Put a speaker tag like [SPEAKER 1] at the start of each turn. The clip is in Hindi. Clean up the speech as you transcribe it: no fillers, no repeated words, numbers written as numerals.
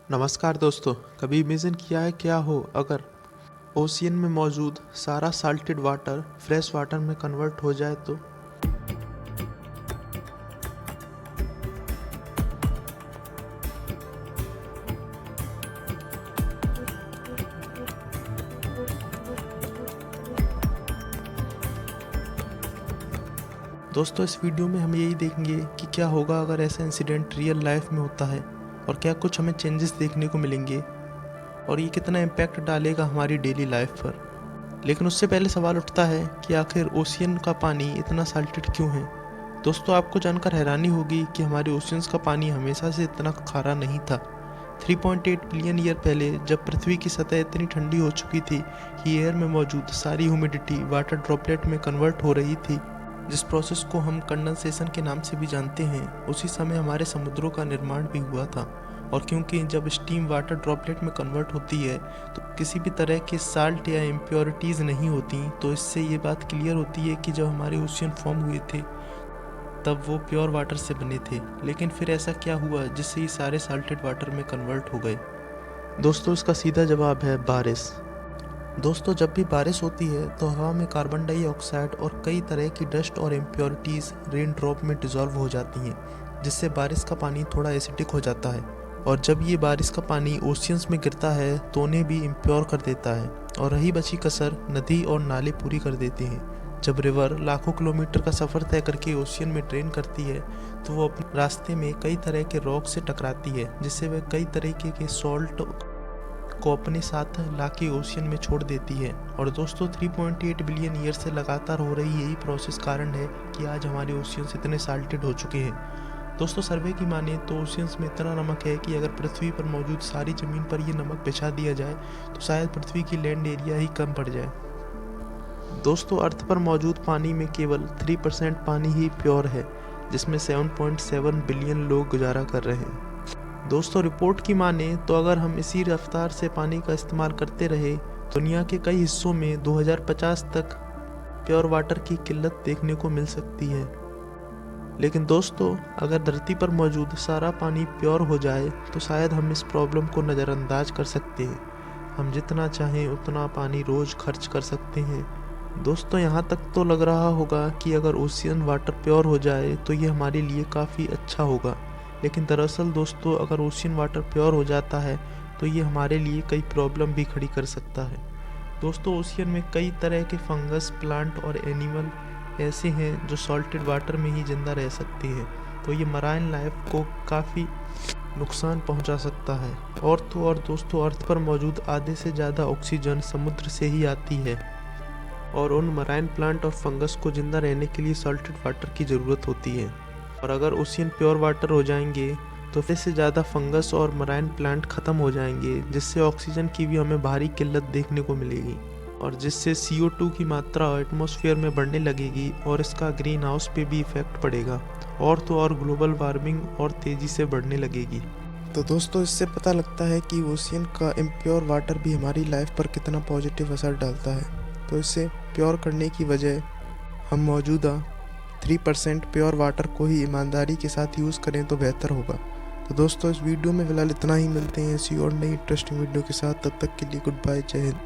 [SPEAKER 1] नमस्कार दोस्तों। कभी इमेजिन किया है क्या हो अगर ओशियन में मौजूद सारा साल्टेड वाटर फ्रेश वाटर में कन्वर्ट हो जाए तो। दोस्तों इस वीडियो में हम यही देखेंगे कि क्या होगा अगर ऐसा इंसिडेंट रियल लाइफ में होता है और क्या कुछ हमें चेंजेस देखने को मिलेंगे और ये कितना इम्पैक्ट डालेगा हमारी डेली लाइफ पर। लेकिन उससे पहले सवाल उठता है कि आखिर ओशियन का पानी इतना साल्टेड क्यों है। दोस्तों आपको जानकर हैरानी होगी कि हमारे ओशियंस का पानी हमेशा से इतना खारा नहीं था। 3.8 बिलियन ईयर पहले जब पृथ्वी की सतह इतनी ठंडी हो चुकी थी कि एयर में मौजूद सारी ह्यूमिडिटी वाटर ड्रॉपलेट में कन्वर्ट हो रही थी, जिस प्रोसेस को हम कंडेंसेशन के नाम से भी जानते हैं, उसी समय हमारे समुद्रों का निर्माण भी हुआ था। और क्योंकि जब स्टीम वाटर ड्रॉपलेट में कन्वर्ट होती है तो किसी भी तरह के साल्ट या इम्प्योरिटीज़ नहीं होती, तो इससे ये बात क्लियर होती है कि जब हमारे ओशियन फॉर्म हुए थे तब वो प्योर वाटर से बने थे। लेकिन फिर ऐसा क्या हुआ जिससे ये सारे साल्टेड वाटर में कन्वर्ट हो गए। दोस्तों इसका सीधा जवाब है बारिश। दोस्तों जब भी बारिश होती है तो हवा में कार्बन डाइऑक्साइड और कई तरह की डस्ट और इम्प्योरिटीज़ रेन ड्रॉप में डिज़ोल्व हो जाती हैं, जिससे बारिश का पानी थोड़ा एसिडिक हो जाता है। और जब ये बारिश का पानी ओशियंस में गिरता है तो उन्हें भी इम्प्योर कर देता है और रही बची कसर नदी और नाले पूरी कर देते हैं। जब रिवर लाखों किलोमीटर का सफ़र तय करके ओशियन में ड्रेन करती है तो वो अपने रास्ते में कई तरह के रॉक से टकराती है, जिससे वह कई तरीके के सॉल्ट को अपने साथ लाके ओशियन में छोड़ देती है। और दोस्तों 3.8 बिलियन ईयर से लगातार हो रही यही प्रोसेस कारण है कि आज हमारे ओशियंस इतने साल्टेड हो चुके हैं। दोस्तों सर्वे की माने तो ओशियंस में इतना नमक है कि अगर पृथ्वी पर मौजूद सारी ज़मीन पर यह नमक बिछा दिया जाए तो शायद पृथ्वी की लैंड एरिया ही कम पड़ जाए। दोस्तों अर्थ पर मौजूद पानी में केवल 3% पानी ही प्योर है, जिसमें 7.7 बिलियन लोग गुजारा कर रहे हैं। दोस्तों रिपोर्ट की माने तो अगर हम इसी रफ्तार से पानी का इस्तेमाल करते रहे तो दुनिया के कई हिस्सों में 2050 तक प्योर वाटर की किल्लत देखने को मिल सकती है। लेकिन दोस्तों अगर धरती पर मौजूद सारा पानी प्योर हो जाए तो शायद हम इस प्रॉब्लम को नज़रअंदाज कर सकते हैं। हम जितना चाहें उतना पानी रोज़ खर्च कर सकते हैं। दोस्तों यहाँ तक तो लग रहा होगा कि अगर ओशियन वाटर प्योर हो जाए तो ये हमारे लिए काफ़ी अच्छा होगा, लेकिन दरअसल दोस्तों अगर ओशियन वाटर प्योर हो जाता है तो ये हमारे लिए कई प्रॉब्लम भी खड़ी कर सकता है। दोस्तों ओशियन में कई तरह के फंगस, प्लांट और एनिमल ऐसे हैं जो सॉल्टेड वाटर में ही जिंदा रह सकते हैं, तो ये मराइन लाइफ को काफ़ी नुकसान पहुंचा सकता है। और तो और दोस्तों अर्थ पर मौजूद आधे से ज़्यादा ऑक्सीजन समुद्र से ही आती है और उन मराइन प्लांट और फंगस को जिंदा रहने के लिए सॉल्टेड वाटर की ज़रूरत होती है। और अगर ओशियन प्योर वाटर हो जाएंगे तो फिर से ज़्यादा फंगस और मराइन प्लांट ख़त्म हो जाएंगे, जिससे ऑक्सीजन की भी हमें भारी किल्लत देखने को मिलेगी और जिससे CO2 की मात्रा एटमॉस्फेयर में बढ़ने लगेगी और इसका ग्रीन हाउस पे भी इफ़ेक्ट पड़ेगा और तो और ग्लोबल वार्मिंग और तेज़ी से बढ़ने लगेगी। तो दोस्तों इससे पता लगता है कि ओशियन का इम्प्योर वाटर भी हमारी लाइफ पर कितना पॉजिटिव असर डालता है। तो इसे प्योर करने की वजह हम मौजूदा 3% प्योर वाटर को ही ईमानदारी के साथ यूज़ करें तो बेहतर होगा। तो दोस्तों इस वीडियो में फ़िलहाल इतना ही। मिलते हैं ऐसी और नई इंटरेस्टिंग वीडियो के साथ, तब तक के लिए गुड बाय, जय हिंद।